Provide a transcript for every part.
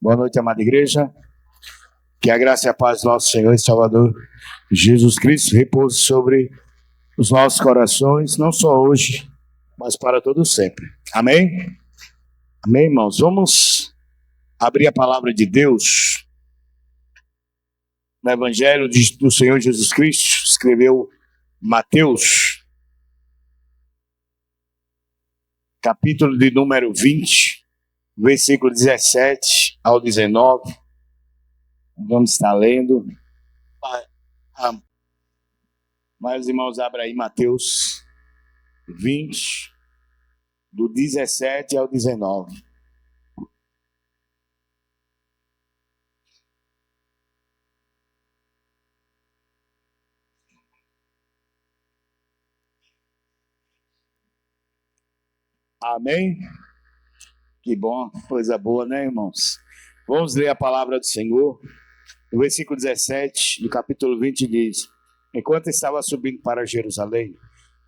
Boa noite, amada igreja. Que a graça e a paz do nosso Senhor e Salvador Jesus Cristo repouse sobre os nossos corações, não só hoje, mas para todo sempre. Amém? Amém, irmãos? Vamos abrir a palavra de Deus no Evangelho do Senhor Jesus Cristo. Escreveu Mateus, capítulo de número 20, versículo 17 ao 19. Vamos estar lendo. Mas os irmãos, abra aí Mateus 20, do 17 ao 19. Amém? Que bom, coisa boa, né, irmãos? Vamos ler a palavra do Senhor. No versículo 17 do capítulo 20 diz: enquanto estava subindo para Jerusalém,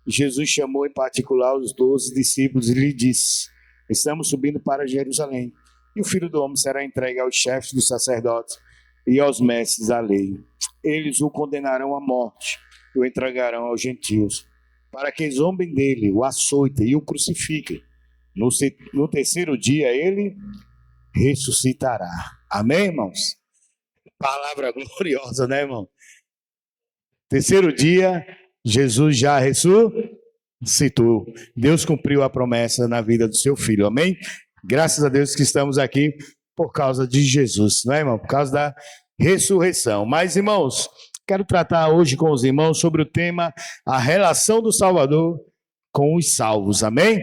Jesus chamou em particular os 12 discípulos e lhe disse: estamos subindo para Jerusalém, e o Filho do Homem será entregue aos chefes dos sacerdotes e aos mestres da lei. Eles o condenarão à morte e o entregarão aos gentios, para que zombem dele, o açoitem e o crucifiquem. No terceiro dia ele ressuscitará. Amém, irmãos? Palavra gloriosa, né, irmão? Terceiro dia, Jesus já ressuscitou. Deus cumpriu a promessa na vida do seu filho. Amém? Graças a Deus que estamos aqui por causa de Jesus, não é, irmão? Por causa da ressurreição. Mas, irmãos, quero tratar hoje com os irmãos sobre o tema a relação do Salvador com os salvos. Amém?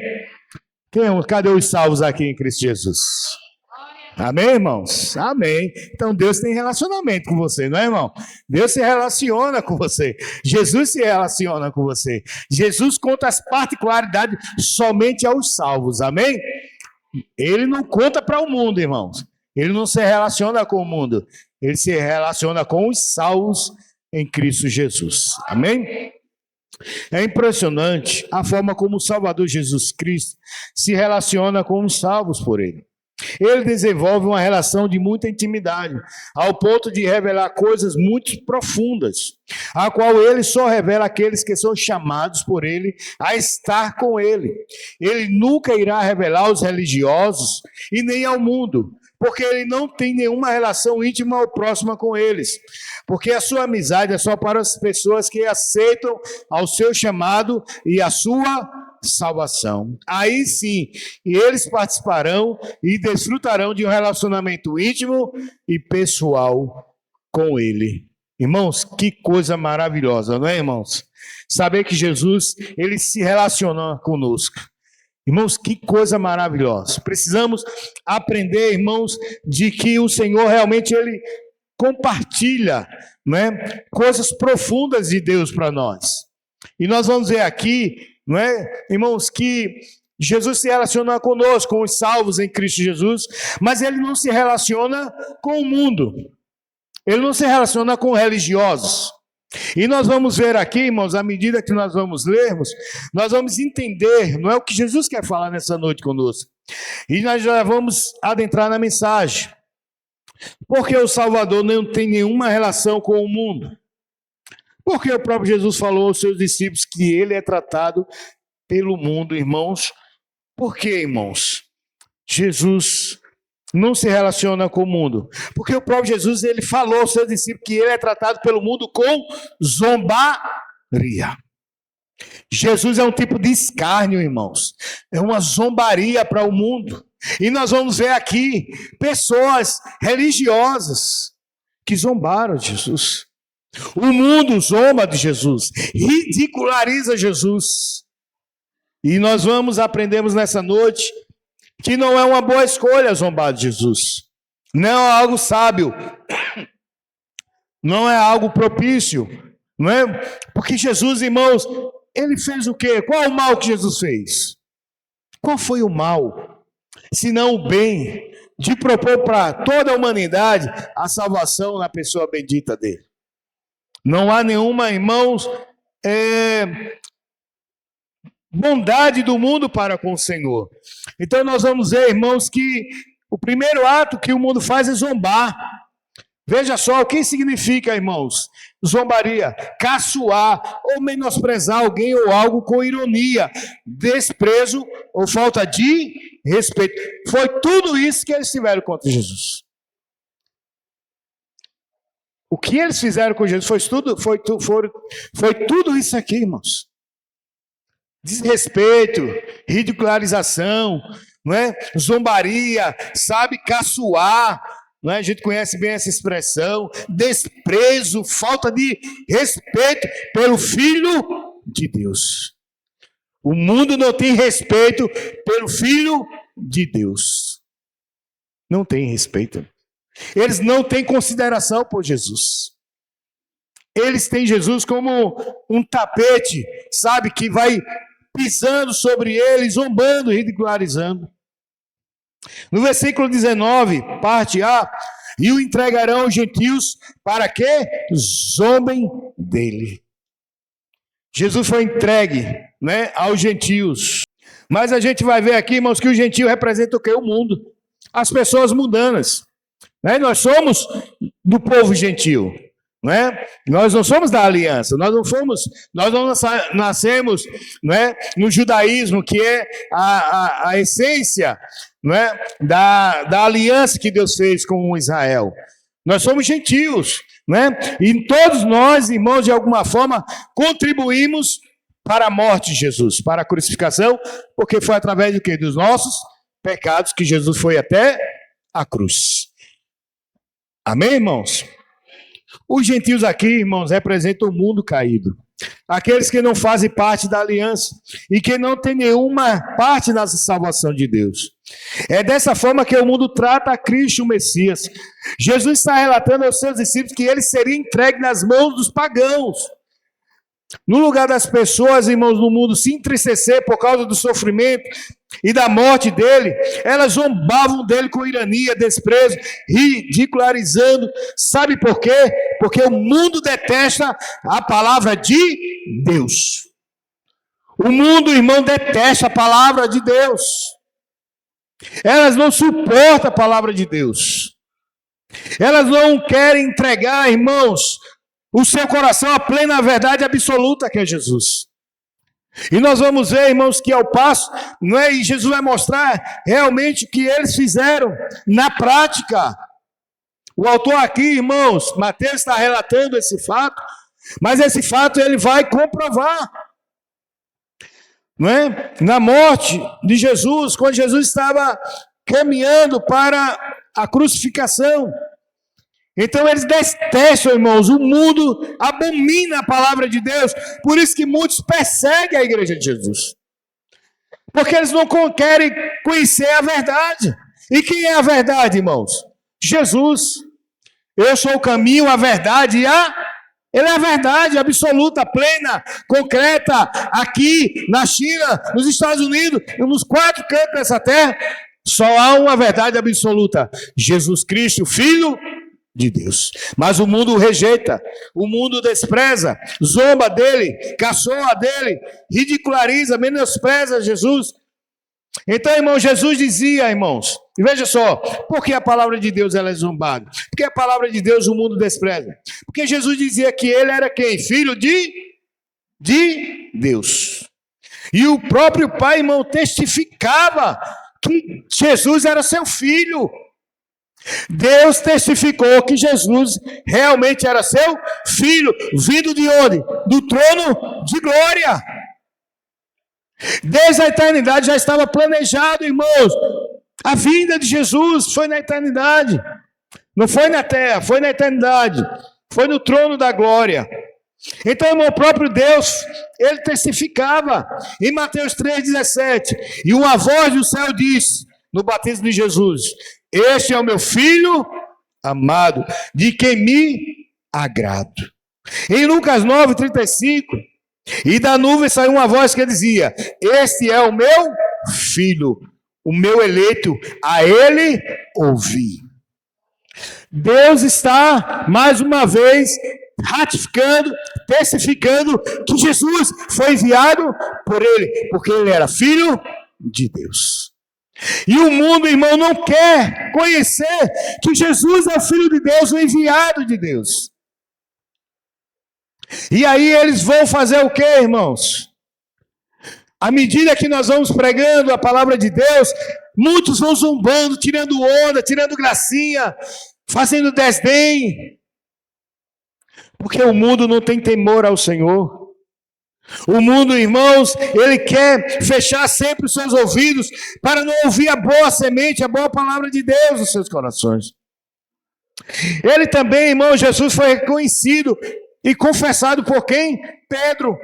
Cadê os salvos aqui em Cristo Jesus? Amém, irmãos? Amém. Então Deus tem relacionamento com você, não é, irmão? Deus se relaciona com você. Jesus se relaciona com você. Jesus conta as particularidades somente aos salvos, amém? Ele não conta para o mundo, irmãos. Ele não se relaciona com o mundo. Ele se relaciona com os salvos em Cristo Jesus, amém? É impressionante a forma como o Salvador Jesus Cristo se relaciona com os salvos por ele. Ele desenvolve uma relação de muita intimidade, ao ponto de revelar coisas muito profundas, a qual ele só revela àqueles que são chamados por ele a estar com ele. Ele nunca irá revelar aos religiosos e nem ao mundo, porque ele não tem nenhuma relação íntima ou próxima com eles, porque a sua amizade é só para as pessoas que aceitam ao seu chamado e a sua salvação. Aí sim, e eles participarão e desfrutarão de um relacionamento íntimo e pessoal com ele. Irmãos, que coisa maravilhosa, não é, irmãos? Saber que Jesus, ele se relaciona conosco. Irmãos, que coisa maravilhosa. Precisamos aprender, irmãos, de que o Senhor realmente ele compartilha, né, coisas profundas de Deus para nós. E nós vamos ver aqui, não é, irmãos, que Jesus se relaciona conosco, com os salvos em Cristo Jesus, mas ele não se relaciona com o mundo. Ele não se relaciona com religiosos. E nós vamos ver aqui, irmãos, à medida que nós vamos lermos, nós vamos entender, não é o que Jesus quer falar nessa noite conosco. E nós já vamos adentrar na mensagem. Porque o Salvador não tem nenhuma relação com o mundo. Porque o próprio Jesus falou aos seus discípulos que ele é tratado pelo mundo, irmãos. Por que, irmãos? Jesus não se relaciona com o mundo. Porque o próprio Jesus, ele falou aos seus discípulos que ele é tratado pelo mundo com zombaria. Jesus é um tipo de escárnio, irmãos. É uma zombaria para o mundo. E nós vamos ver aqui pessoas religiosas que zombaram de Jesus. O mundo zomba de Jesus, ridiculariza Jesus. E nós vamos aprendemos nessa noite que não é uma boa escolha zombar de Jesus. Não é algo sábio. Não é algo propício. Não é? Porque Jesus, irmãos, ele fez o quê? Qual o mal que Jesus fez? Qual foi o mal? Senão o bem de propor para toda a humanidade a salvação na pessoa bendita dele. Não há nenhuma, irmãos, bondade do mundo para com o Senhor. Então nós vamos ver, irmãos, que O primeiro ato que o mundo faz é zombar. Veja só o que significa, irmãos, zombaria: caçoar ou menosprezar alguém ou algo com ironia, desprezo ou falta de respeito. Foi tudo isso que eles tiveram contra Jesus. O que eles fizeram com Jesus foi tudo isso aqui, irmãos. Desrespeito, ridicularização, não é? Zombaria, sabe, caçoar. Não é? A gente conhece bem essa expressão: desprezo, falta de respeito pelo Filho de Deus. O mundo não tem respeito pelo Filho de Deus. Não tem respeito. Eles não têm consideração por Jesus. Eles têm Jesus como um tapete, sabe, que vai pisando sobre eles, zombando, ridicularizando. No versículo 19, parte A: e o entregarão aos gentios para que zombem dele. Jesus foi entregue, né, aos gentios. Mas a gente vai ver aqui, irmãos, que o gentio representa o quê? O mundo. As pessoas mundanas. Né? Nós somos do povo gentio. Né? Nós não somos da aliança, nós não nascemos, né, no judaísmo, que é a essência, né, da aliança que Deus fez com Israel. Nós somos gentios, né? E todos nós, irmãos, de alguma forma, contribuímos para a morte de Jesus, para a crucificação, porque foi através do quê? Dos nossos pecados que Jesus foi até a cruz. Amém, irmãos? Os gentios aqui, irmãos, representam o mundo caído. Aqueles que não fazem parte da aliança e que não têm nenhuma parte na salvação de Deus. É dessa forma que o mundo trata a Cristo, o Messias. Jesus está relatando aos seus discípulos que ele seria entregue nas mãos dos pagãos. No lugar das pessoas, irmãos, no mundo se entristecer por causa do sofrimento e da morte dele, elas zombavam dele com ironia, desprezo, ridicularizando. Sabe por quê? Porque o mundo detesta a palavra de Deus. O mundo, irmão, detesta a palavra de Deus. Elas não suportam a palavra de Deus. Elas não querem entregar, irmãos, o seu coração à plena verdade absoluta que é Jesus. E nós vamos ver, irmãos, que ao passo, não é? E Jesus vai mostrar realmente o que eles fizeram na prática. O autor aqui, irmãos, Mateus está relatando esse fato, mas esse fato ele vai comprovar. Não é? Na morte de Jesus, quando Jesus estava caminhando para a crucificação. Então eles detestam, irmãos, o mundo abomina a palavra de Deus, por isso que muitos perseguem a igreja de Jesus, porque eles não querem conhecer a verdade. E quem é a verdade, irmãos? Jesus. Eu sou o caminho, a verdade e Ele é a verdade absoluta, plena, concreta, aqui na China, nos Estados Unidos, nos 4 cantos dessa terra, só há uma verdade absoluta: Jesus Cristo, Filho de Deus. Mas o mundo o rejeita, o mundo despreza, zomba dele, caçoa dele, ridiculariza, menospreza Jesus. Então, irmão, Jesus dizia, irmãos, e veja só, por que a palavra de Deus ela é zombada? Porque a palavra de Deus o mundo despreza. Porque Jesus dizia que ele era quem? Filho de Deus. E o próprio Pai, irmão, testificava que Jesus era seu filho. Deus testificou que Jesus realmente era seu filho, vindo de onde? Do trono de glória. Desde a eternidade já estava planejado, irmãos. A vinda de Jesus foi na eternidade. Não foi na terra, foi na eternidade. Foi no trono da glória. Então, irmão, o próprio Deus, ele testificava em Mateus 3,17. E uma voz do céu disse, no batismo de Jesus: este é o meu filho amado, de quem me agrado. Em Lucas 9,35, e da nuvem saiu uma voz que dizia: este é o meu filho, o meu eleito, a ele ouvi. Deus está, mais uma vez, ratificando, testificando que Jesus foi enviado por ele, porque ele era filho de Deus. E o mundo, irmão, não quer conhecer que Jesus é o Filho de Deus, o enviado de Deus. E aí eles vão fazer o quê, irmãos? À medida que nós vamos pregando a palavra de Deus, muitos vão zombando, tirando onda, tirando gracinha, fazendo desdém. Porque o mundo não tem temor ao Senhor. O mundo, irmãos, ele quer fechar sempre os seus ouvidos para não ouvir a boa semente, a boa palavra de Deus nos seus corações. Ele também, irmão, Jesus foi reconhecido e confessado por quem? Pedro.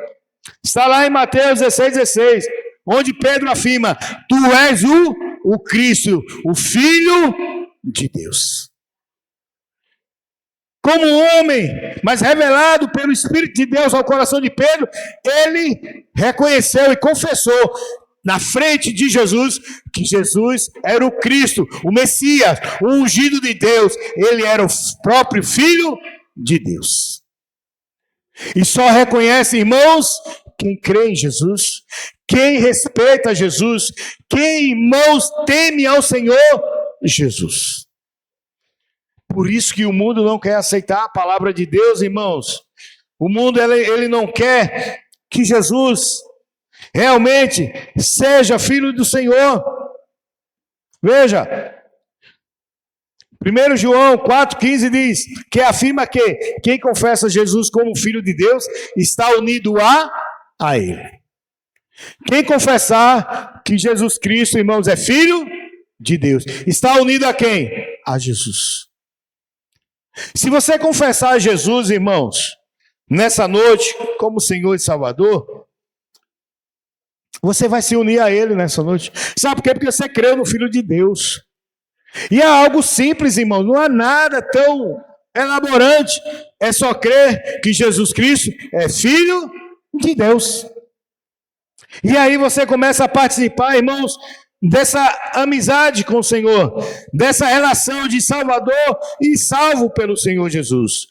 Está lá em Mateus 16, onde Pedro afirma: tu és o Cristo, o Filho de Deus. Como homem, mas revelado pelo Espírito de Deus ao coração de Pedro, ele reconheceu e confessou na frente de Jesus que Jesus era o Cristo, o Messias, o ungido de Deus. Ele era o próprio Filho de Deus. E só reconhece, irmãos, quem crê em Jesus, quem respeita Jesus, quem, irmãos, teme ao Senhor Jesus. Por isso que o mundo não quer aceitar a palavra de Deus, irmãos. O mundo, ele não quer que Jesus realmente seja filho do Senhor. Veja, 1 João 4,15 diz, que afirma que quem confessa Jesus como filho de Deus está unido a Ele. Quem confessar que Jesus Cristo, irmãos, é filho de Deus, está unido a quem? A Jesus. Se você confessar a Jesus, irmãos, nessa noite, como Senhor e Salvador, você vai se unir a Ele nessa noite. Sabe por quê? Porque você creu no Filho de Deus. E é algo simples, irmão, não há nada tão elaborante. É só crer que Jesus Cristo é Filho de Deus. E aí você começa a participar, irmãos, dessa amizade com o Senhor, dessa relação de Salvador e salvo pelo Senhor Jesus.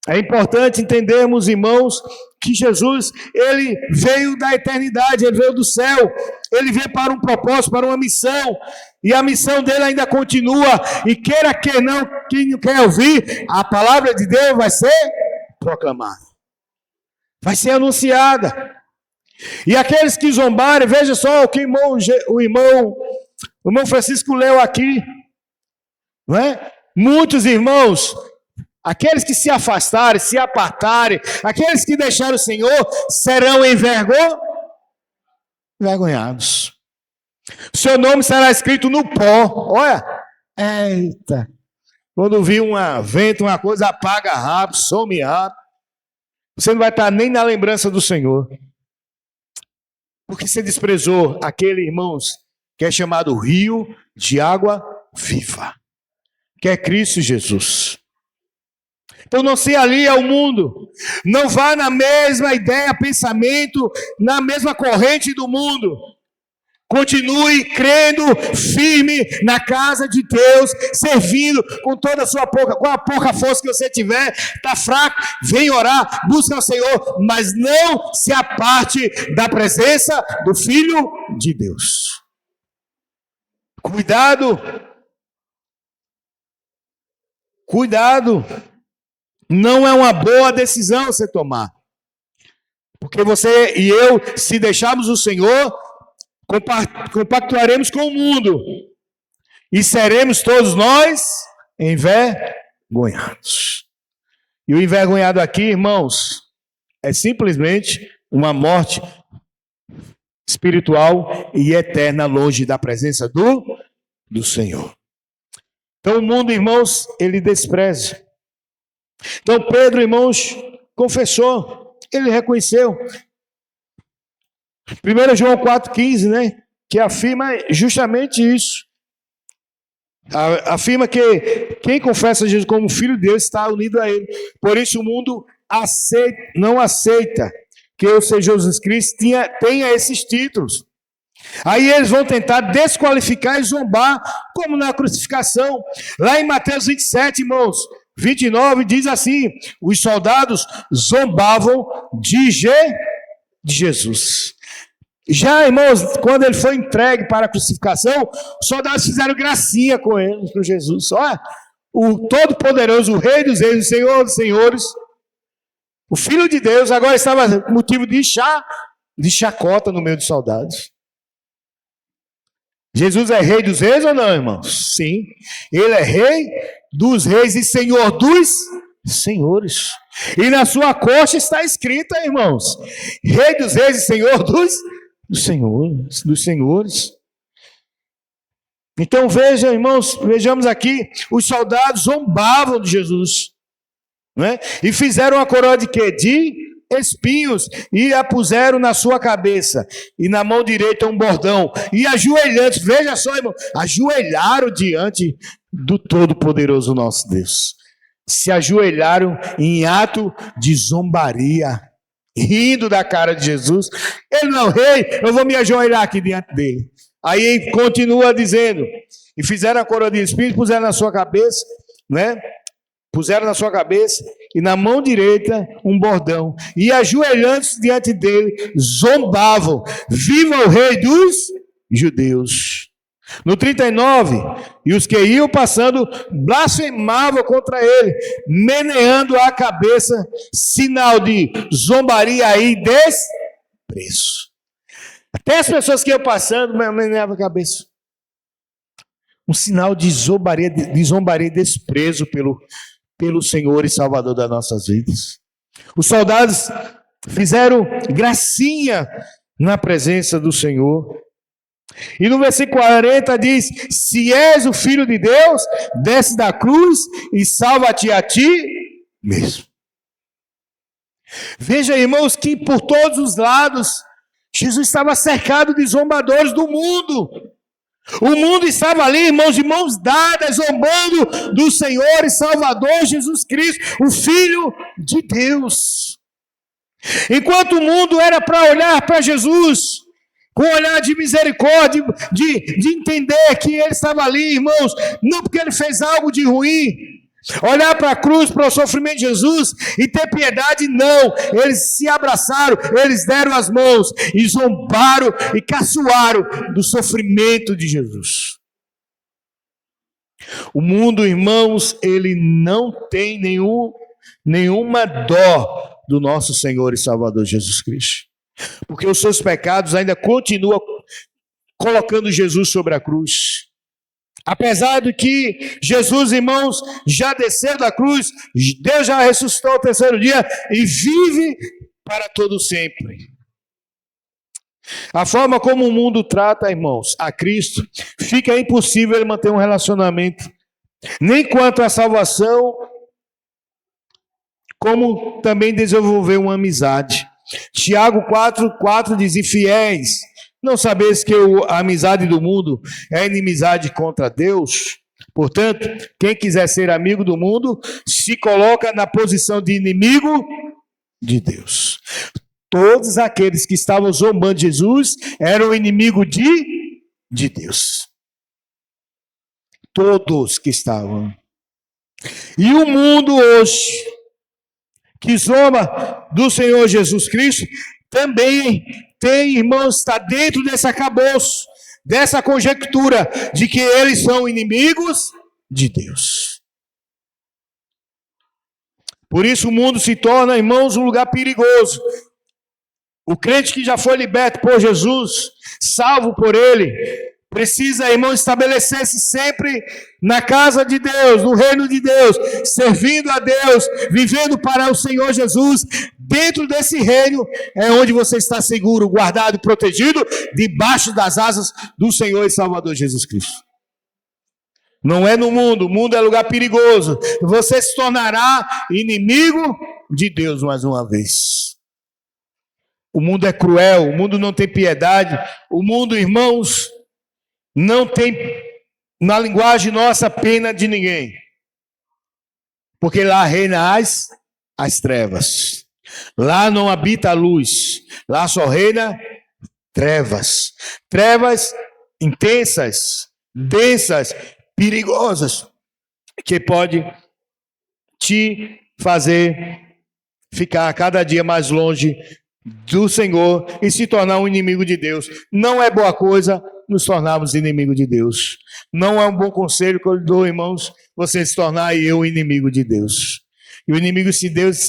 É importante entendermos, irmãos, que Jesus, ele veio da eternidade, ele veio do céu, ele veio para um propósito, para uma missão, e a missão dele ainda continua, e queira que não, quem não quer ouvir, a palavra de Deus vai ser proclamada, vai ser anunciada. E aqueles que zombarem, veja só o que o irmão Francisco leu aqui, não é? Muitos irmãos, aqueles que se afastarem, se apartarem, aqueles que deixaram o Senhor, serão envergonhados. O seu nome será escrito no pó. Olha, eita, quando vir um vento, uma coisa, apaga rápido, some rápido. Você não vai estar nem na lembrança do Senhor. Porque você desprezou aquele, irmãos, que é chamado rio de água viva, que é Cristo Jesus. Então não se alie ao mundo, não vá na mesma ideia, pensamento, na mesma corrente do mundo. Continue crendo firme na casa de Deus, servindo com toda a sua com a pouca força que você tiver. Está fraco, vem orar, busca o Senhor, mas não se aparte da presença do Filho de Deus. Cuidado, não é uma boa decisão você tomar, porque você e eu, se deixarmos o Senhor, compactuaremos com o mundo e seremos todos nós envergonhados. E o envergonhado aqui, irmãos, é simplesmente uma morte espiritual e eterna longe da presença do Senhor. Então o mundo, irmãos, ele despreza. Então Pedro, irmãos, confessou, ele reconheceu. 1 João 4,15, né? Que afirma justamente isso. Afirma que quem confessa Jesus como Filho de Deus está unido a Ele. Por isso o mundo não aceita que o Senhor Jesus Cristo tenha esses títulos. Aí eles vão tentar desqualificar e zombar, como na crucificação. Lá em Mateus 27, irmãos, 29, diz assim: os soldados zombavam de Jesus. Já, irmãos, quando ele foi entregue para a crucificação, os soldados fizeram gracinha com ele, com Jesus. Olha, o Todo-Poderoso, o Rei dos Reis, o Senhor dos Senhores, o Filho de Deus, agora estava motivo de chacota no meio dos soldados. Jesus é Rei dos Reis ou não, irmãos? Sim. Ele é Rei dos Reis e Senhor dos Senhores. E na sua coxa está escrito, irmãos, Rei dos Reis e Senhor dos Senhores. Então veja, irmãos, vejamos aqui, os soldados zombavam de Jesus, né? E fizeram a coroa de quê? De espinhos, e a puseram na sua cabeça, e na mão direita um bordão, e ajoelhando, veja só, irmão, ajoelharam diante do Todo-Poderoso nosso Deus, se ajoelharam em ato de zombaria, rindo da cara de Jesus. Ele não é o rei, eu vou me ajoelhar aqui diante dele. Aí continua dizendo, e fizeram a coroa de espinhos, puseram na sua cabeça, né? Puseram na sua cabeça, e na mão direita um bordão, e ajoelhando-se diante dele, zombavam, viva o rei dos judeus. No 39, e os que iam passando blasfemavam contra ele, meneando a cabeça, sinal de zombaria e desprezo. Até as pessoas que iam passando meneavam a cabeça. Um sinal de zombaria e desprezo pelo Senhor e Salvador das nossas vidas. Os soldados fizeram gracinha na presença do Senhor. E no versículo 40 diz: se és o Filho de Deus, desce da cruz e salva-te a ti mesmo. Veja, irmãos, que por todos os lados Jesus estava cercado de zombadores do mundo. O mundo estava ali, irmãos, de mãos dadas, zombando do Senhor e Salvador Jesus Cristo, o Filho de Deus. Enquanto o mundo era para olhar para Jesus com um olhar de misericórdia, de entender que ele estava ali, irmãos, não porque ele fez algo de ruim, olhar para a cruz, para o sofrimento de Jesus e ter piedade, não. Eles se abraçaram, eles deram as mãos e zombaram e caçoaram do sofrimento de Jesus. O mundo, irmãos, ele não tem nenhuma dó do nosso Senhor e Salvador Jesus Cristo, porque os seus pecados ainda continuam colocando Jesus sobre a cruz. Apesar de que Jesus, irmãos, já desceu da cruz, Deus já ressuscitou ao terceiro dia e vive para todo sempre. A forma como o mundo trata, irmãos, a Cristo, fica impossível ele manter um relacionamento, nem quanto à salvação, como também desenvolver uma amizade. Tiago 4,4 diz: infiéis, não sabeis que a amizade do mundo é inimizade contra Deus? Portanto, quem quiser ser amigo do mundo, se coloca na posição de inimigo de Deus. Todos aqueles que estavam zombando de Jesus eram inimigo de Deus. Todos que estavam. E o mundo hoje, que zomba do Senhor Jesus Cristo, também tem, irmãos, está dentro desse arcabouço, dessa conjectura de que eles são inimigos de Deus. Por isso o mundo se torna, irmãos, um lugar perigoso. O crente que já foi liberto por Jesus, salvo por ele, precisa, irmão, estabelecer-se sempre na casa de Deus, no reino de Deus, servindo a Deus, vivendo para o Senhor Jesus. Dentro desse reino é onde você está seguro, guardado e protegido, debaixo das asas do Senhor e Salvador Jesus Cristo. Não é no mundo, o mundo é lugar perigoso. Você se tornará inimigo de Deus mais uma vez. O mundo é cruel, o mundo não tem piedade, o mundo, irmãos, não tem, na linguagem nossa, pena de ninguém. Porque lá reina as trevas. Lá não habita a luz. Lá só reina trevas. Trevas intensas, densas, perigosas, que pode te fazer ficar cada dia mais longe do Senhor e se tornar um inimigo de Deus. Não é boa coisa nos tornarmos inimigo de Deus. Não é um bom conselho que eu lhe dou, irmãos, você se tornar e eu inimigo de Deus. E o inimigo se Deus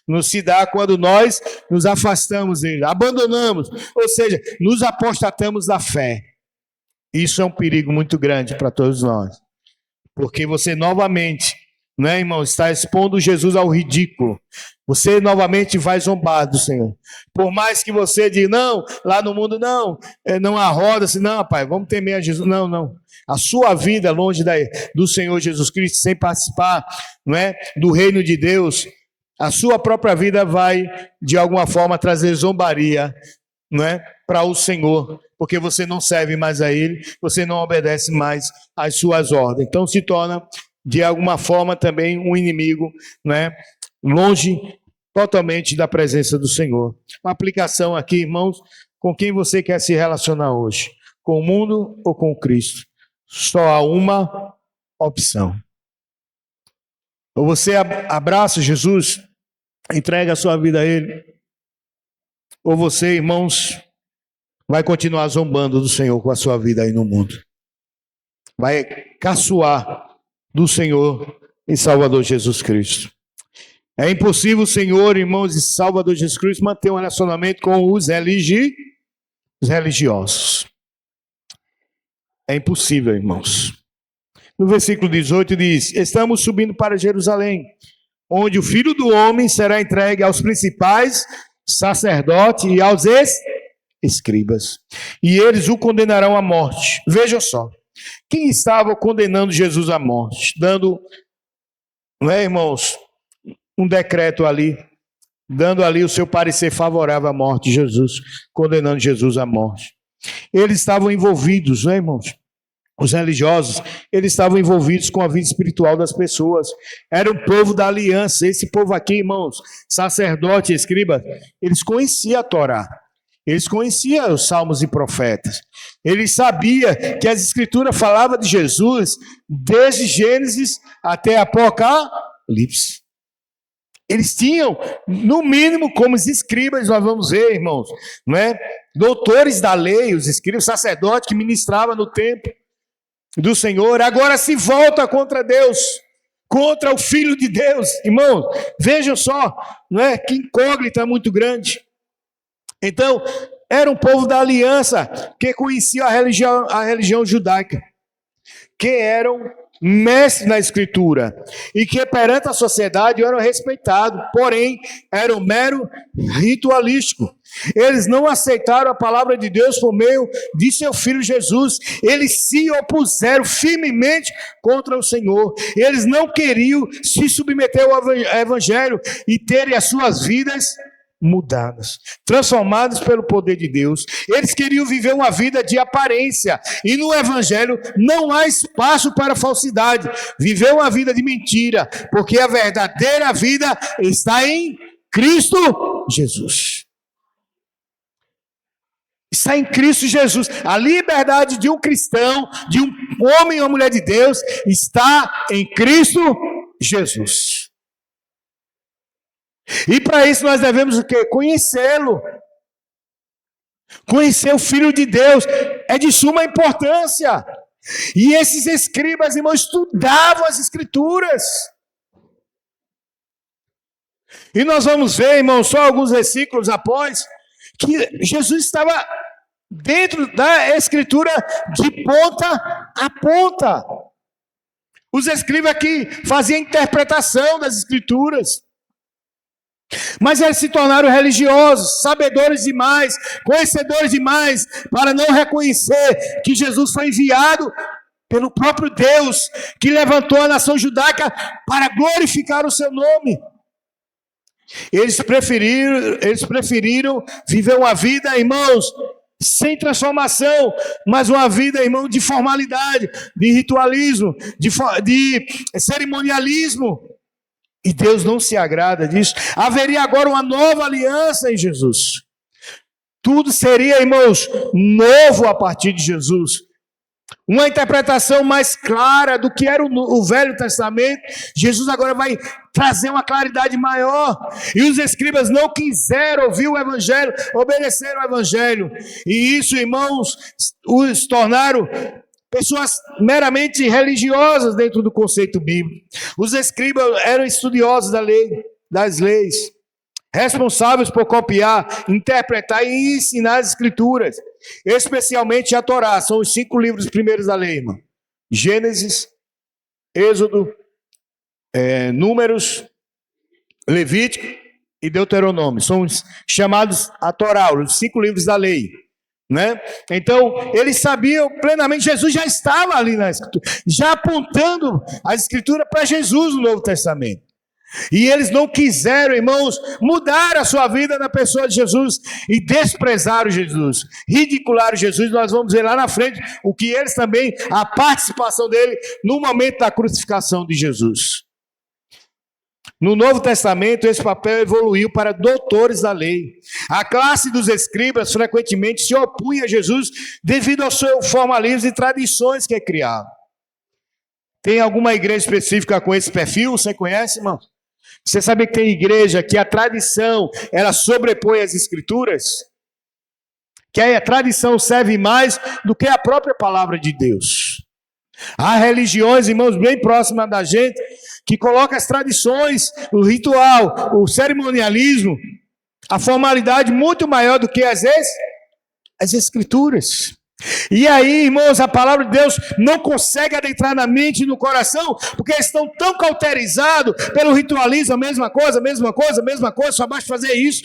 nos se dá quando nós nos afastamos dele, abandonamos, ou seja, nos apostatamos da fé. Isso é um perigo muito grande para todos nós. Porque você novamente, né, irmão, está expondo Jesus ao ridículo. Você novamente vai zombar do Senhor. Por mais que você diga, não, lá no mundo não há roda, assim, não, pai, vamos temer a Jesus. Não, não. A sua vida longe do Senhor Jesus Cristo, sem participar, não é, do reino de Deus, a sua própria vida vai, de alguma forma, trazer zombaria, não é, para o Senhor, porque você não serve mais a Ele, você não obedece mais às suas ordens. Então se torna, de alguma forma, também um inimigo, né, longe totalmente da presença do Senhor. Uma aplicação aqui, irmãos, com quem você quer se relacionar hoje? Com o mundo ou com Cristo? Só há uma opção. Ou você abraça Jesus, entrega a sua vida a Ele, ou você, irmãos, vai continuar zombando do Senhor com a sua vida aí no mundo. Vai caçoar do Senhor e Salvador Jesus Cristo. É impossível o Senhor, irmãos, e Salvador Jesus Cristo manter um relacionamento com os religiosos. É impossível, irmãos. No versículo 18 diz: estamos subindo para Jerusalém, onde o Filho do Homem será entregue aos principais sacerdotes e aos escribas, e eles o condenarão à morte. Vejam só, quem estava condenando Jesus à morte? Dando, não é, irmãos, um decreto ali, dando ali o seu parecer favorável à morte de Jesus, condenando Jesus à morte. Eles estavam envolvidos, não é, irmãos? Os religiosos, eles estavam envolvidos com a vida espiritual das pessoas. Era um povo da aliança. Esse povo aqui, irmãos, sacerdote e escriba, eles conheciam a Torá. Eles conheciam os salmos e profetas. Eles sabiam que as escrituras falavam de Jesus desde Gênesis até Apocalipse. Eles tinham, no mínimo, como os escribas, nós vamos ver, irmãos, não é? Doutores da lei, os escribas, sacerdotes que ministravam no templo do Senhor, agora se volta contra Deus, contra o Filho de Deus. Irmãos, vejam só, não é? Que incógnita muito grande. Então, era um povo da aliança que conhecia a religião judaica, que eram mestres na escritura e que perante a sociedade eram respeitados, porém eram mero ritualístico. Eles não aceitaram a palavra de Deus por meio de seu Filho Jesus. Eles se opuseram firmemente contra o Senhor. Eles não queriam se submeter ao Evangelho e terem as suas vidas mudadas, transformadas pelo poder de Deus. Eles queriam viver uma vida de aparência, e no Evangelho não há espaço para falsidade. Viver uma vida de mentira, porque a verdadeira vida está em Cristo Jesus. Está em Cristo Jesus. A liberdade de um cristão, de um homem ou mulher de Deus, está em Cristo Jesus. E para isso nós devemos o quê? Conhecê-lo. Conhecer o Filho de Deus é de suma importância. E esses escribas, irmãos, estudavam as Escrituras. E nós vamos ver, irmãos, só alguns versículos após, que Jesus estava dentro da Escritura de ponta a ponta. Os escribas que faziam interpretação das Escrituras. Mas eles se tornaram religiosos, sabedores demais, conhecedores demais, para não reconhecer que Jesus foi enviado pelo próprio Deus, que levantou a nação judaica para glorificar o seu nome. Eles preferiram viver uma vida, irmãos, sem transformação, mas uma vida, irmão, de formalidade, de ritualismo, de cerimonialismo. E Deus não se agrada disso. Haveria agora uma nova aliança em Jesus. Tudo seria, irmãos, novo a partir de Jesus. uma interpretação mais clara do que era o Velho Testamento. Jesus agora vai trazer uma claridade maior. E os escribas não quiseram ouvir o Evangelho, obedeceram ao Evangelho. E isso, irmãos, os tornaram pessoas meramente religiosas dentro do conceito bíblico. Os escribas eram estudiosos das leis, responsáveis por copiar, interpretar e ensinar as Escrituras, especialmente a Torá. São os 5 livros primeiros da lei, irmão. Gênesis, Êxodo, Números, Levítico e Deuteronômio. São os chamados a Torá, os 5 livros da lei, né? Então, eles sabiam plenamente, Jesus já estava ali na Escritura, já apontando a Escritura para Jesus no Novo Testamento. E eles não quiseram, irmãos, mudar a sua vida na pessoa de Jesus e desprezaram Jesus, ridicularam Jesus. Nós vamos ver lá na frente o que eles também, a participação dele no momento da crucificação de Jesus. No Novo Testamento, esse papel evoluiu para doutores da lei. A classe dos escribas frequentemente se opunha a Jesus devido ao seu formalismo e tradições que criava. Tem alguma igreja específica com esse perfil? Você conhece, irmão? Você sabe que tem igreja que a tradição, ela sobrepõe as escrituras? Que a tradição serve mais do que a própria palavra de Deus. Há religiões, irmãos, bem próximas da gente, que colocam as tradições, o ritual, o cerimonialismo, a formalidade muito maior do que as escrituras. E aí, irmãos, a palavra de Deus não consegue adentrar na mente e no coração, porque eles estão tão cauterizados pelo ritualismo, a mesma coisa, só basta fazer isso.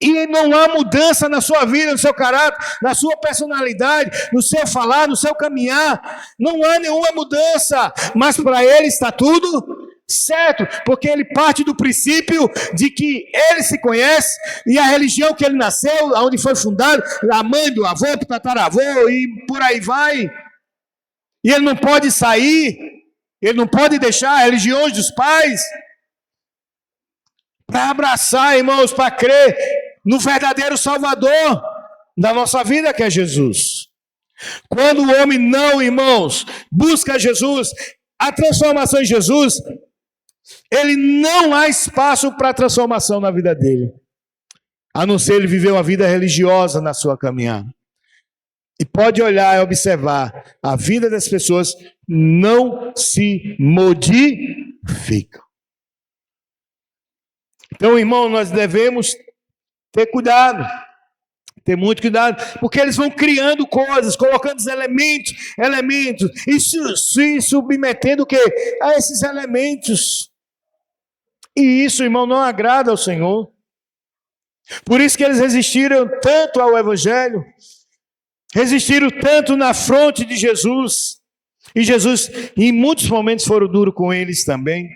E não há mudança na sua vida, no seu caráter, na sua personalidade, no seu falar, no seu caminhar. Não há nenhuma mudança, mas para ele está tudo certo, porque ele parte do princípio de que ele se conhece e a religião que ele nasceu, onde foi fundado, a mãe do avô, do tataravô e por aí vai. E ele não pode sair, ele não pode deixar as religiões dos pais para abraçar, irmãos, para crer no verdadeiro Salvador da nossa vida, que é Jesus. Quando o homem não, irmãos, busca Jesus, a transformação em Jesus, ele não há espaço para transformação na vida dele, a não ser ele viver uma vida religiosa na sua caminhada. E pode olhar e observar, a vida das pessoas não se modifica. Então, irmão, nós devemos ter cuidado, ter muito cuidado, porque eles vão criando coisas, colocando elementos, e se submetendo o quê? A esses elementos. E isso, irmão, não agrada ao Senhor. Por isso que eles resistiram tanto ao Evangelho, resistiram tanto na fronte de Jesus. E Jesus, em muitos momentos, foram duros com eles também.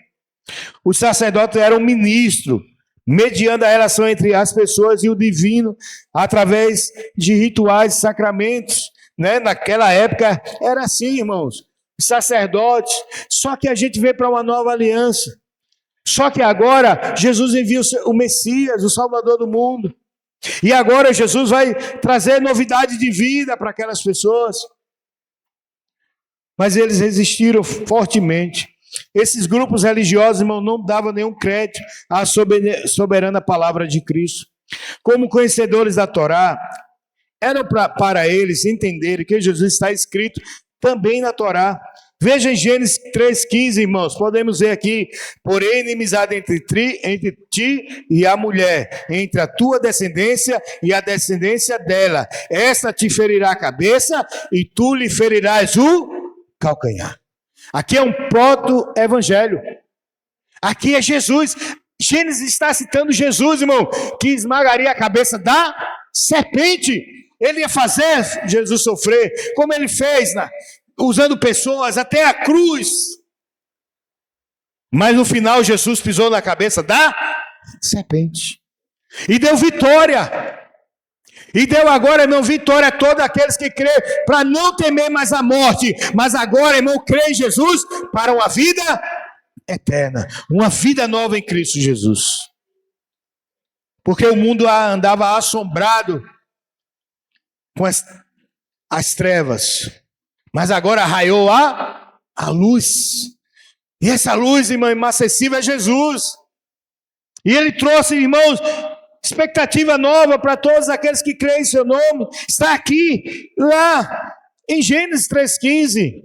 Os sacerdotes eram ministros, mediando a relação entre as pessoas e o divino, através de rituais e sacramentos. Né? Naquela época era assim, irmãos, sacerdotes. Só que a gente vê para uma nova aliança. Só que agora Jesus envia o Messias, o Salvador do mundo. E agora Jesus vai trazer novidade de vida para aquelas pessoas. Mas eles resistiram fortemente. Esses grupos religiosos, irmão, não davam nenhum crédito à soberana palavra de Cristo. Como conhecedores da Torá, era para eles entenderem que Jesus está escrito também na Torá. Veja em Gênesis 3,15, irmãos, podemos ver aqui: porém inimizade entre ti e a mulher, entre a tua descendência e a descendência dela. Esta te ferirá a cabeça e tu lhe ferirás o calcanhar. Aqui é um proto-evangelho. Aqui é Jesus. Gênesis está citando Jesus, irmão, que esmagaria a cabeça da serpente. Ele ia fazer Jesus sofrer, como ele fez, usando pessoas até a cruz. Mas no final Jesus pisou na cabeça da serpente e deu vitória. E deu agora, irmão, vitória a todos aqueles que crêem, para não temer mais a morte, mas agora, irmão, crê em Jesus para uma vida eterna, uma vida nova em Cristo Jesus. Porque o mundo andava assombrado com as trevas. Mas agora raiou a luz. E essa luz, irmão, inacessível é Jesus. E ele trouxe, irmãos, expectativa nova para todos aqueles que creem em seu nome. Está aqui, lá, em Gênesis 3,15.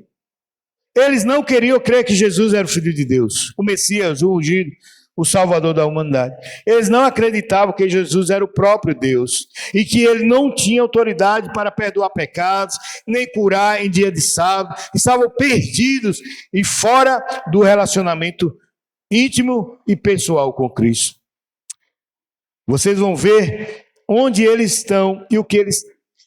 Eles não queriam crer que Jesus era o Filho de Deus, o Messias, o ungido, o Salvador da humanidade. Eles não acreditavam que Jesus era o próprio Deus e que ele não tinha autoridade para perdoar pecados, nem curar em dia de sábado. Estavam perdidos e fora do relacionamento íntimo e pessoal com Cristo. Vocês vão ver onde eles estão e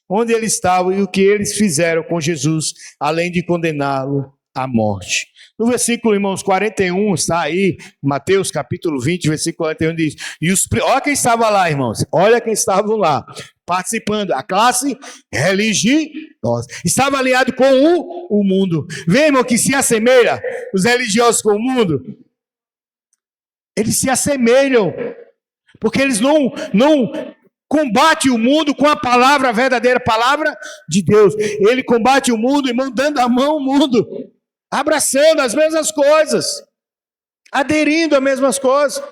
onde eles estavam e o que eles fizeram com Jesus, além de condená-lo à morte. No versículo, irmãos, 41, está aí, Mateus capítulo 20, versículo 41, diz, olha quem estava lá, irmãos, olha quem estavam lá, participando, a classe religiosa, estava alinhado com o mundo. Vê, irmão, que se assemelha os religiosos com o mundo? Eles se assemelham, porque eles não combate o mundo com a palavra, a verdadeira palavra de Deus. Ele combate o mundo, irmão, dando a mão ao mundo, abraçando as mesmas coisas, aderindo às mesmas coisas.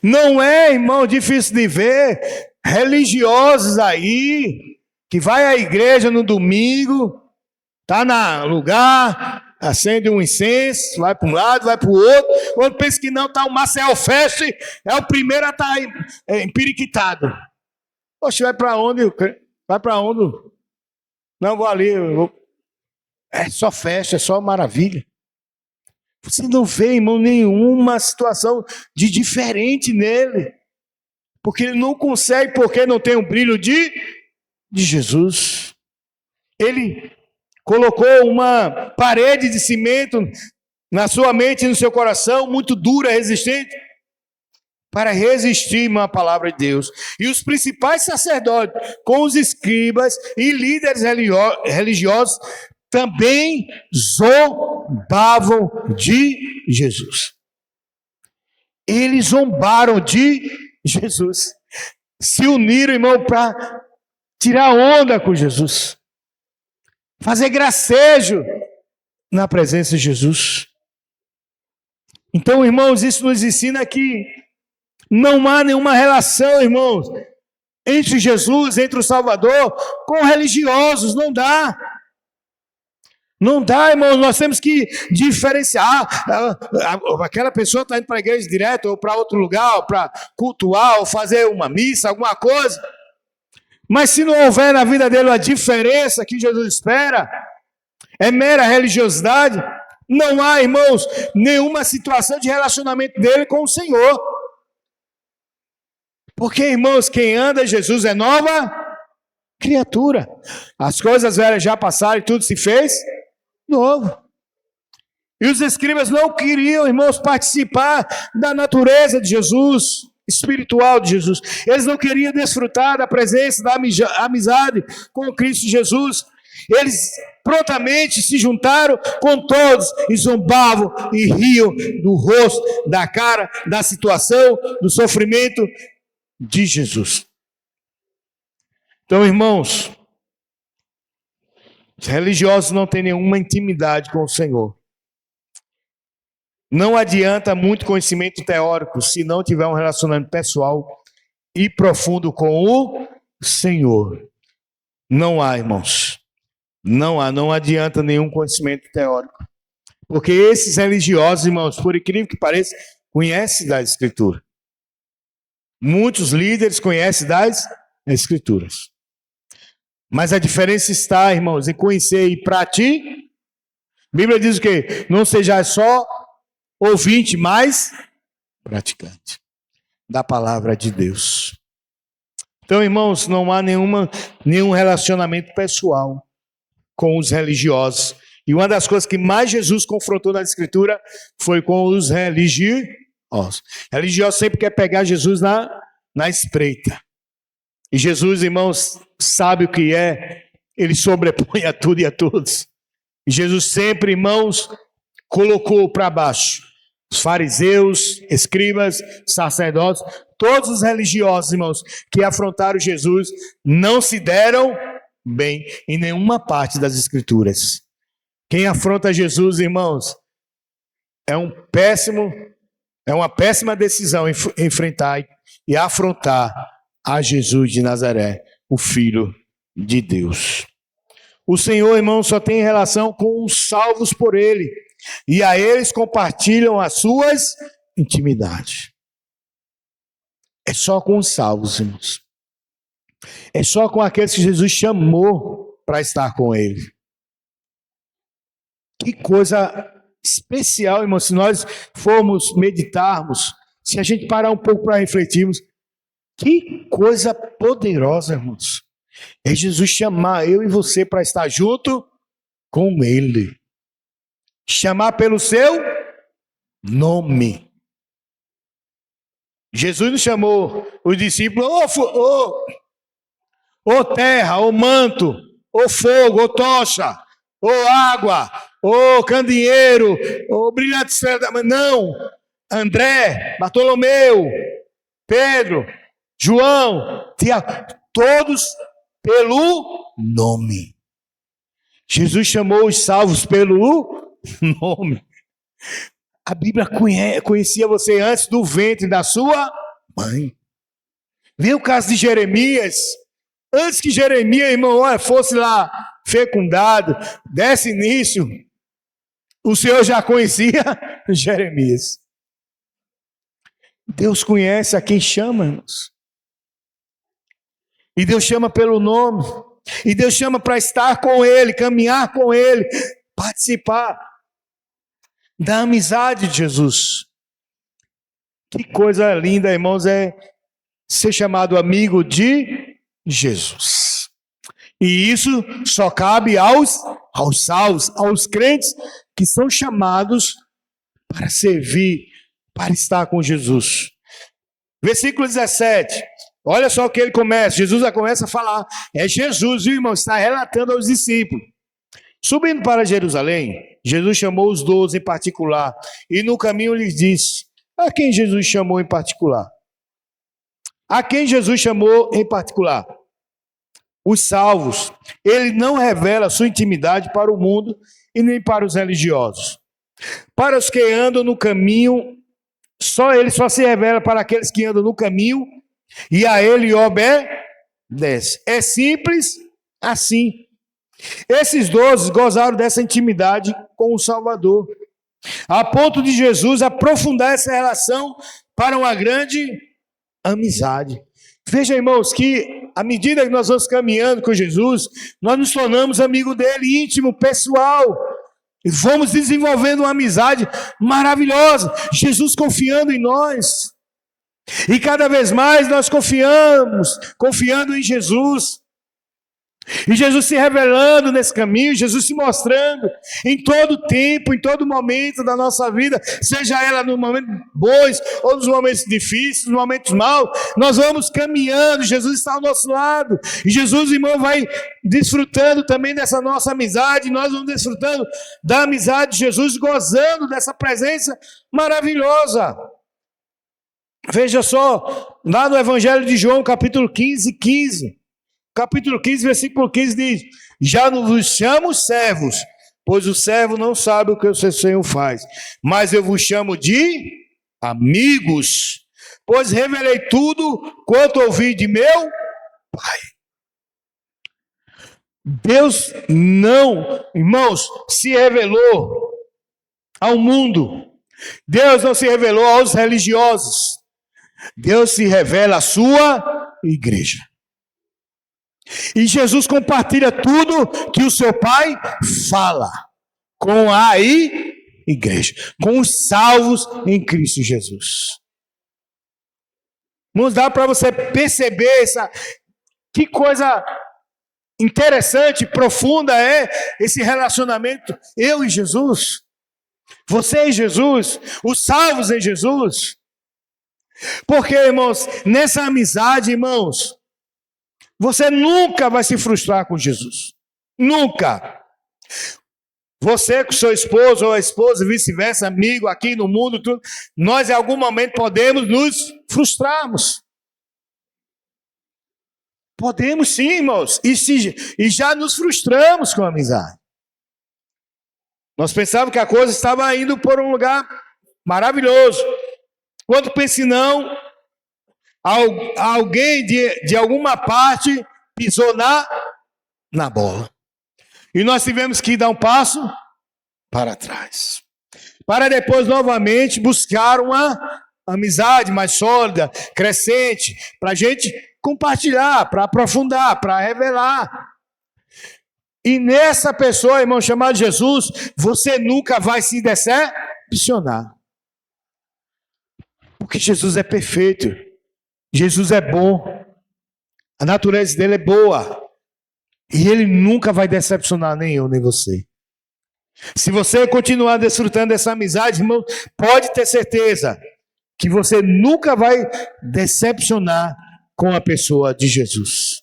Não é, irmão, difícil de ver religiosos aí, que vai à igreja no domingo, está no lugar, acende um incenso, vai para um lado, vai para o outro, quando pensa que não, está o Marcel Fest, é o primeiro a estar empiriquitado. Poxa, vai para onde? Vai para onde? Não, vou ali, é só festa, é só maravilha. Você não vê, irmão, nenhuma situação de diferente nele. Porque ele não consegue, porque não tem o brilho de Jesus. Ele colocou uma parede de cimento na sua mente e no seu coração, muito dura, resistente, para resistir à palavra de Deus. E os principais sacerdotes, com os escribas e líderes religiosos, também zombavam de Jesus. Eles zombaram de Jesus. Se uniram, irmão, para tirar onda com Jesus. Fazer gracejo na presença de Jesus. Então, irmãos, isso nos ensina que não há nenhuma relação, irmãos, entre Jesus, entre o Salvador, com religiosos. Não dá. Não dá, irmãos, nós temos que diferenciar. Aquela pessoa está indo para a igreja direto, ou para outro lugar, ou para cultuar, ou fazer uma missa, alguma coisa. Mas se não houver na vida dele a diferença que Jesus espera, é mera religiosidade, não há, irmãos, nenhuma situação de relacionamento dele com o Senhor. Porque, irmãos, quem anda em Jesus é nova criatura. As coisas velhas já passaram e tudo se fez novo. E os escribas não queriam, irmãos, participar da natureza de Jesus, espiritual de Jesus. Eles não queriam desfrutar da presença, da amizade com Cristo Jesus. Eles prontamente se juntaram com todos e zombavam e riam do rosto, da cara, da situação, do sofrimento de Jesus. Então, irmãos, os religiosos não têm nenhuma intimidade com o Senhor. Não adianta muito conhecimento teórico se não tiver um relacionamento pessoal e profundo com o Senhor. Não há, irmãos. Não adianta nenhum conhecimento teórico. Porque esses religiosos, irmãos, por incrível que pareça, conhecem das Escrituras. Muitos líderes conhecem das Escrituras. Mas a diferença está, irmãos, em conhecer e praticar. A Bíblia diz o quê? Não seja só ouvinte, mas praticante da palavra de Deus. Então, irmãos, não há nenhum relacionamento pessoal com os religiosos. E uma das coisas que mais Jesus confrontou na Escritura foi com os religiosos. Religioso sempre quer pegar Jesus na espreita. E Jesus, irmãos, sabe o que é. Ele sobrepõe a tudo e a todos. E Jesus sempre, irmãos, colocou para baixo os fariseus, escribas, sacerdotes, todos os religiosos, irmãos, que afrontaram Jesus, não se deram bem em nenhuma parte das Escrituras. Quem afronta Jesus, irmãos, é uma péssima decisão enfrentar e afrontar a Jesus de Nazaré, o Filho de Deus. O Senhor, irmão, só tem relação com os salvos por Ele, e a eles compartilham as suas intimidades. É só com os salvos, irmãos. É só com aqueles que Jesus chamou para estar com Ele. Que coisa especial, irmão, se nós formos meditarmos, se a gente parar um pouco para refletirmos, que coisa poderosa, irmãos. É Jesus chamar eu e você para estar junto com Ele. Chamar pelo seu nome. Jesus não chamou os discípulos, ô terra, ô manto, ô fogo, ô tocha, ô água, ô candeeiro, ô brilhante estrela. Não, André, Bartolomeu, Pedro, João, Tiago, todos pelo nome. Jesus chamou os salvos pelo nome. A Bíblia conhecia você antes do ventre da sua mãe. Vê o caso de Jeremias. Antes que Jeremias, irmão, fosse lá fecundado, desse início, o Senhor já conhecia Jeremias. Deus conhece a quem chama, irmãos. E Deus chama pelo nome. E Deus chama para estar com Ele, caminhar com Ele, participar da amizade de Jesus. Que coisa linda, irmãos, é ser chamado amigo de Jesus. E isso só cabe aos salvos, aos crentes que são chamados para servir, para estar com Jesus. Versículo 17. Olha só o que ele começa. Jesus já começa a falar. É Jesus, viu, irmão? Está relatando aos discípulos. Subindo para Jerusalém, Jesus chamou os 12 em particular. E no caminho lhes disse: a quem Jesus chamou em particular? A quem Jesus chamou em particular? Os salvos. Ele não revela sua intimidade para o mundo e nem para os religiosos. Para os que andam no caminho, ele só se revela para aqueles que andam no caminho e a ele obedece. É simples assim. Esses 12 gozaram dessa intimidade com o Salvador, a ponto de Jesus aprofundar essa relação para uma grande amizade. Veja, irmãos, que à medida que nós vamos caminhando com Jesus, nós nos tornamos amigos dele, íntimo, pessoal. E vamos desenvolvendo uma amizade maravilhosa. Jesus confiando em nós. E cada vez mais nós confiando em Jesus. E Jesus se revelando nesse caminho, Jesus se mostrando em todo tempo, em todo momento da nossa vida, seja ela nos momentos bons ou nos momentos difíceis, nos momentos maus, nós vamos caminhando, Jesus está ao nosso lado, e Jesus, irmão, vai desfrutando também dessa nossa amizade, e nós vamos desfrutando da amizade de Jesus, gozando dessa presença maravilhosa. Veja só, lá no Evangelho de João, capítulo 15, capítulo 15, versículo 15 diz: já não vos chamo servos, pois o servo não sabe o que o seu Senhor faz, mas eu vos chamo de amigos, pois revelei tudo quanto ouvi de meu Pai. Deus não, irmãos, se revelou ao mundo. Deus não se revelou aos religiosos. Deus se revela à sua igreja. E Jesus compartilha tudo que o seu Pai fala com a igreja, com os salvos em Cristo Jesus. Vamos dar para você perceber que coisa interessante, profunda é esse relacionamento, eu e Jesus, você e Jesus, os salvos em Jesus. Porque, irmãos, nessa amizade, irmãos, você nunca vai se frustrar com Jesus. Nunca. Você com seu esposo ou a esposa, vice-versa, amigo aqui no mundo, tudo, nós em algum momento podemos nos frustrarmos. Podemos sim, irmãos. E já nos frustramos com a amizade. Nós pensávamos que a coisa estava indo por um lugar maravilhoso. Quando pense não, alguém de alguma parte pisou na bola. E nós tivemos que dar um passo para trás. Para depois novamente buscar uma amizade mais sólida, crescente, para a gente compartilhar, para aprofundar, para revelar. E nessa pessoa, irmão, chamada Jesus, você nunca vai se decepcionar. Porque Jesus é perfeito. Jesus é bom. A natureza dele é boa. E ele nunca vai decepcionar nem eu, nem você. Se você continuar desfrutando dessa amizade, irmão, pode ter certeza que você nunca vai decepcionar com a pessoa de Jesus.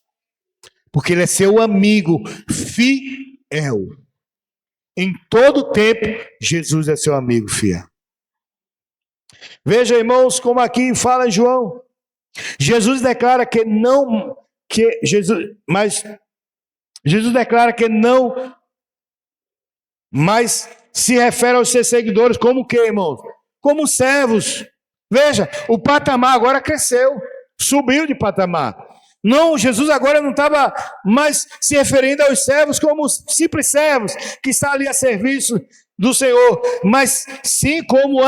Porque ele é seu amigo fiel. Em todo tempo, Jesus é seu amigo fiel. Veja, irmãos, como aqui fala João. Jesus declara que não, Jesus declara que não, mas se refere aos seus seguidores como o quê, irmãos? Como servos. Veja, o patamar agora cresceu, subiu de patamar. Não, Jesus agora não estava mais se referindo aos servos como simples servos que estão ali a serviço do Senhor, mas sim como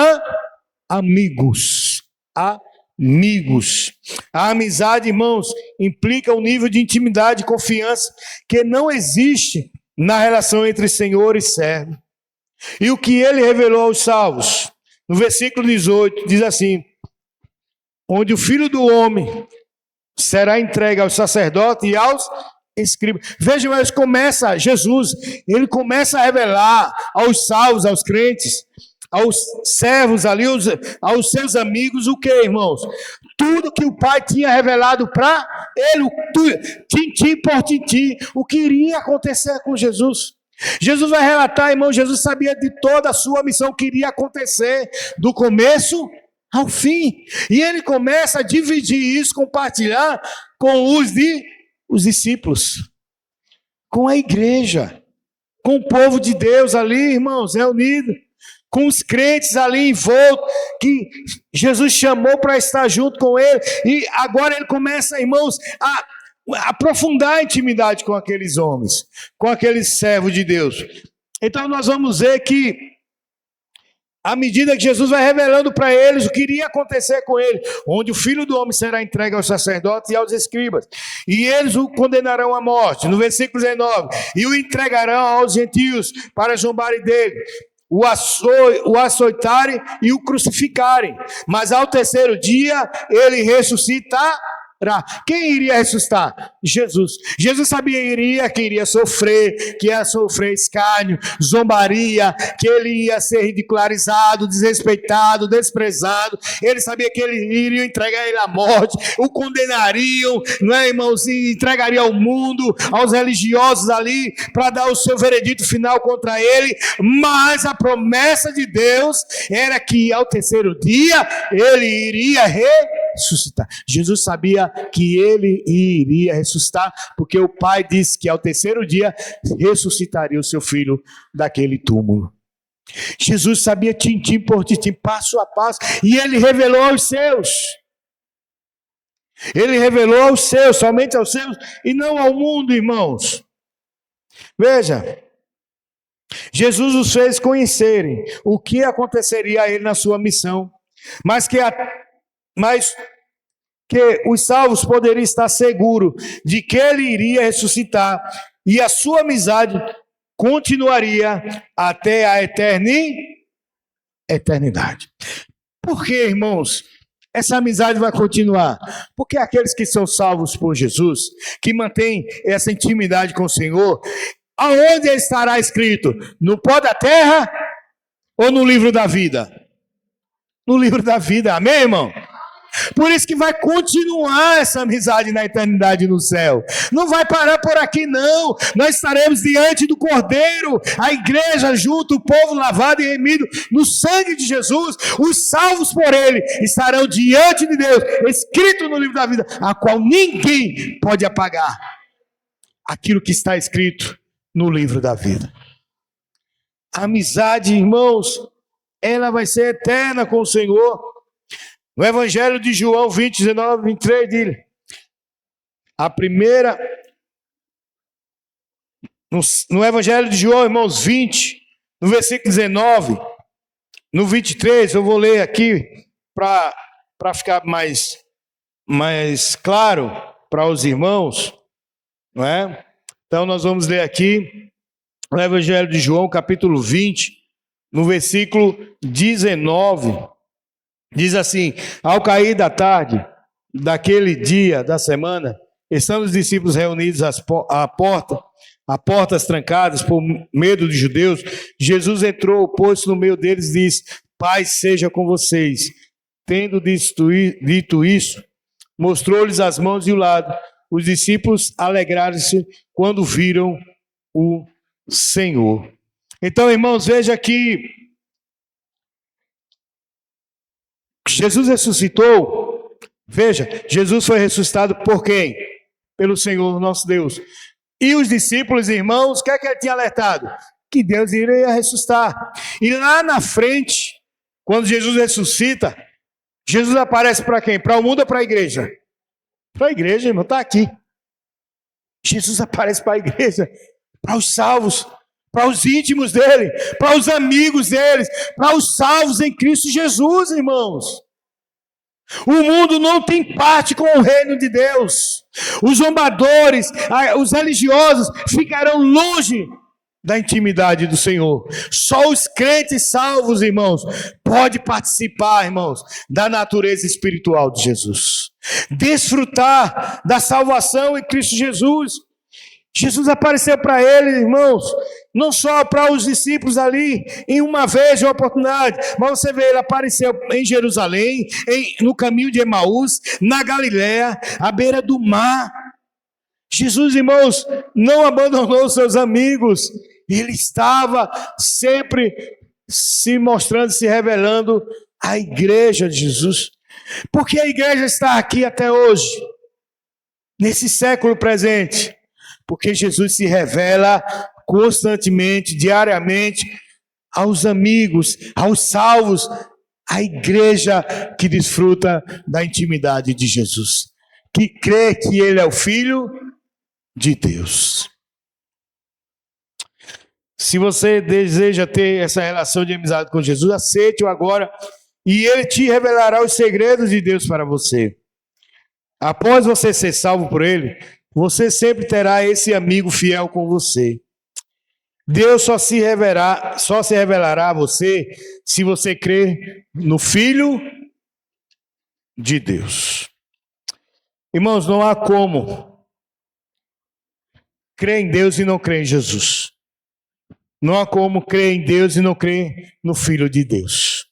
amigos. Amigos. A amizade, irmãos, implica um nível de intimidade e confiança que não existe na relação entre Senhor e servo. E o que ele revelou aos salvos, no versículo 18, diz assim: onde o Filho do Homem será entregue aos sacerdotes e aos escribas. Vejam, Jesus, ele começa a revelar aos salvos, aos crentes, aos servos ali, aos seus amigos, o que, irmãos? Tudo que o Pai tinha revelado para ele, tintim por tintim, o que iria acontecer com Jesus. Jesus vai relatar, irmão, Jesus sabia de toda a sua missão que iria acontecer, do começo ao fim. E ele começa a dividir isso, compartilhar com os discípulos, com a igreja, com o povo de Deus ali, irmãos, reunido, com os crentes ali em volta, que Jesus chamou para estar junto com ele. E agora ele começa, irmãos, a aprofundar a intimidade com aqueles homens, com aqueles servos de Deus. Então nós vamos ver que à medida que Jesus vai revelando para eles o que iria acontecer com ele, onde o Filho do Homem será entregue aos sacerdotes e aos escribas, e eles o condenarão à morte, no versículo 19, e o entregarão aos gentios para zombarem dele, o açoitarem e o crucificarem, mas ao terceiro dia ele ressuscitará. Quem iria ressuscitar? Jesus. Jesus sabia que iria sofrer, que ia sofrer escárnio, zombaria, que ele ia ser ridicularizado, desrespeitado, desprezado. Ele sabia que ele iria entregar ele à morte, o condenariam, não é, irmãos? E entregaria ao mundo, aos religiosos ali, para dar o seu veredito final contra ele. Mas a promessa de Deus era que ao terceiro dia ele iria ressuscitar. Jesus sabia que ele iria ressuscitar, porque o Pai disse que ao terceiro dia ressuscitaria o seu filho daquele túmulo. Jesus sabia tintim por tintim, passo a passo, e ele revelou aos seus. Ele revelou aos seus, somente aos seus, e não ao mundo, irmãos. Veja, Jesus os fez conhecerem o que aconteceria a ele na sua missão, mas que os salvos poderiam estar seguros de que ele iria ressuscitar e a sua amizade continuaria até a eternidade. Por que, irmãos, essa amizade vai continuar? Porque aqueles que são salvos por Jesus, que mantêm essa intimidade com o Senhor, aonde estará escrito? No pó da terra ou no livro da vida? No livro da vida, amém, irmão? Por isso que vai continuar essa amizade na eternidade no céu. Não vai parar por aqui, não. Nós estaremos diante do Cordeiro, a igreja junto, o povo lavado e remido no sangue de Jesus. Os salvos por ele estarão diante de Deus, escrito no livro da vida, a qual ninguém pode apagar aquilo que está escrito no livro da vida. A amizade, irmãos, ela vai ser eterna com o Senhor. No Evangelho de João 20, 19, 23, diz: a primeira, no Evangelho de João, irmãos, 20, no versículo 19, no 23, eu vou ler aqui para ficar mais claro para os irmãos, não é? Então nós vamos ler aqui no Evangelho de João, capítulo 20, no versículo 19, diz assim: ao cair da tarde daquele dia da semana, estando os discípulos reunidos à portas trancadas por medo dos judeus, Jesus entrou, pôs-se no meio deles e disse: paz seja com vocês. Tendo dito isso, mostrou-lhes as mãos e o lado. Os discípulos alegraram-se quando viram o Senhor. Então, irmãos, veja que Jesus ressuscitou. Veja, Jesus foi ressuscitado por quem? Pelo Senhor nosso Deus. E os discípulos, irmãos, o que é que ele tinha alertado? Que Deus iria ressuscitar. E lá na frente, quando Jesus ressuscita, Jesus aparece para quem? Para o mundo ou para a igreja? Para a igreja, irmão, está aqui. Jesus aparece para a igreja, para os salvos, para os íntimos dele, para os amigos deles, para os salvos em Cristo Jesus, irmãos. O mundo não tem parte com o reino de Deus. Os zombadores, os religiosos ficarão longe da intimidade do Senhor. Só os crentes salvos, irmãos, podem participar, irmãos, da natureza espiritual de Jesus. Desfrutar da salvação em Cristo Jesus. Jesus apareceu para eles, irmãos, não só para os discípulos ali, em uma vez, uma oportunidade, mas você vê, ele apareceu em Jerusalém, no caminho de Emaús, na Galiléia, à beira do mar. Jesus, irmãos, não abandonou seus amigos, ele estava sempre se mostrando, se revelando à igreja de Jesus. Porque a igreja está aqui até hoje, nesse século presente, porque Jesus se revela constantemente, diariamente, aos amigos, aos salvos, à igreja que desfruta da intimidade de Jesus, que crê que ele é o Filho de Deus. Se você deseja ter essa relação de amizade com Jesus, aceite-o agora e ele te revelará os segredos de Deus para você. Após você ser salvo por ele, você sempre terá esse amigo fiel com você. Deus só se revelará a você se você crer no Filho de Deus. Irmãos, não há como crer em Deus e não crer em Jesus. Não há como crer em Deus e não crer no Filho de Deus.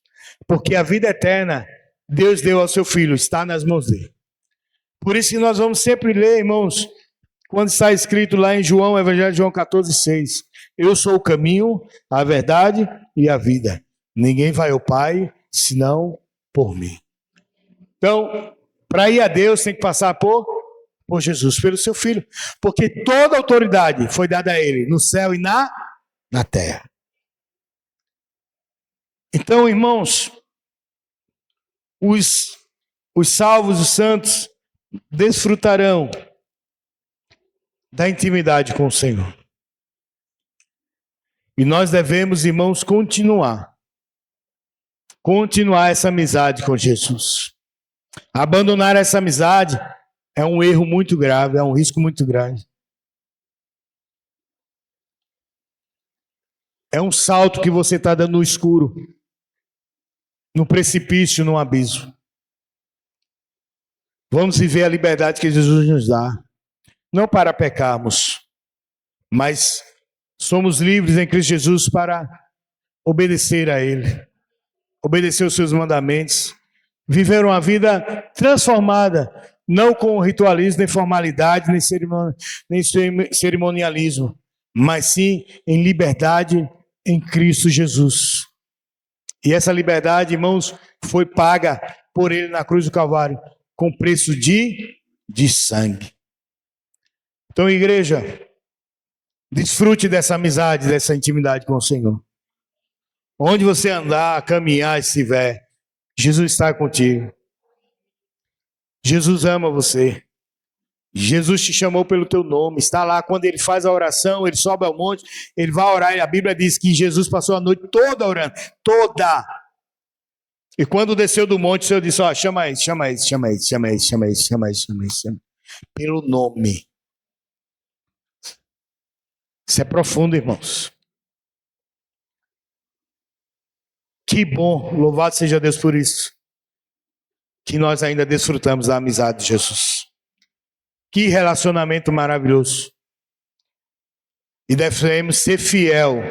Porque a vida eterna, Deus deu ao seu Filho, está nas mãos dele. Por isso que nós vamos sempre ler, irmãos, quando está escrito lá em João, Evangelho de João 14, 6. Eu sou o caminho, a verdade e a vida. Ninguém vai ao Pai, senão por mim. Então, para ir a Deus, tem que passar por Jesus, pelo seu Filho. Porque toda a autoridade foi dada a ele, no céu e na terra. Então, irmãos, os salvos, os santos, desfrutarão da intimidade com o Senhor. E nós devemos, irmãos, continuar essa amizade com Jesus. Abandonar essa amizade é um erro muito grave, é um risco muito grave. É um salto que você está dando no escuro, no precipício, no abismo. Vamos viver a liberdade que Jesus nos dá. Não para pecarmos, mas somos livres em Cristo Jesus para obedecer a Ele, obedecer os seus mandamentos, Viveram uma vida transformada, não com ritualismo, nem formalidade, nem cerimonialismo, mas sim em liberdade em Cristo Jesus. E essa liberdade, irmãos, foi paga por ele na cruz do Calvário, com preço de sangue. Então, igreja, desfrute dessa amizade, dessa intimidade com o Senhor. Onde você andar, caminhar, estiver, Jesus está contigo. Jesus ama você. Jesus te chamou pelo teu nome. Está lá quando ele faz a oração, ele sobe ao monte, ele vai orar. E a Bíblia diz que Jesus passou a noite toda orando. Toda. E quando desceu do monte, o Senhor disse, ó, chama esse. Pelo nome. Isso é profundo, irmãos. Que bom, louvado seja Deus por isso. Que nós ainda desfrutamos da amizade de Jesus. Que relacionamento maravilhoso. E devemos ser fiel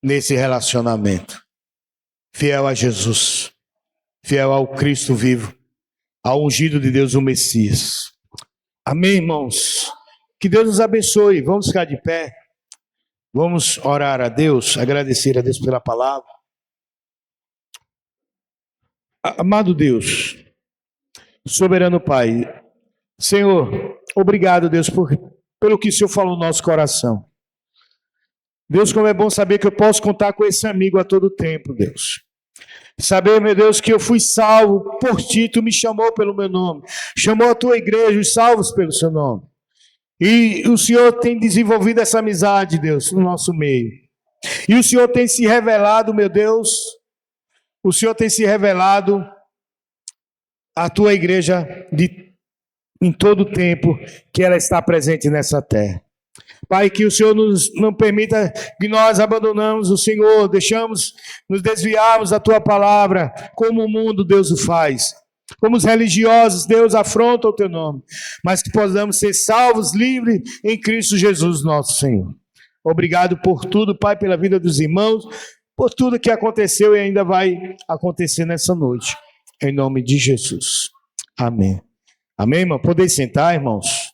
nesse relacionamento. Fiel a Jesus. Fiel ao Cristo vivo. Ao ungido de Deus, o Messias. Amém, irmãos? Que Deus nos abençoe. Vamos ficar de pé. Vamos orar a Deus, agradecer a Deus pela palavra. Amado Deus, soberano Pai, Senhor, obrigado, Deus, pelo que o Senhor falou no nosso coração. Deus, como é bom saber que eu posso contar com esse amigo a todo tempo, Deus. Saber, meu Deus, que eu fui salvo por Ti, Tu me chamou pelo meu nome. Chamou a Tua igreja, os salvos pelo Seu nome. E o Senhor tem desenvolvido essa amizade, Deus, no nosso meio. E o Senhor tem se revelado, meu Deus, o Senhor tem se revelado à Tua igreja em todo o tempo que ela está presente nessa terra. Pai, que o Senhor não permita que nós abandonamos o Senhor, nos desviarmos da Tua palavra, como o mundo, Deus, o faz. Como os religiosos, Deus, afronta o Teu nome. Mas que possamos ser salvos, livres em Cristo Jesus, nosso Senhor. Obrigado por tudo, Pai, pela vida dos irmãos, por tudo que aconteceu e ainda vai acontecer nessa noite. Em nome de Jesus. Amém. Amém, irmão? Podem sentar, irmãos?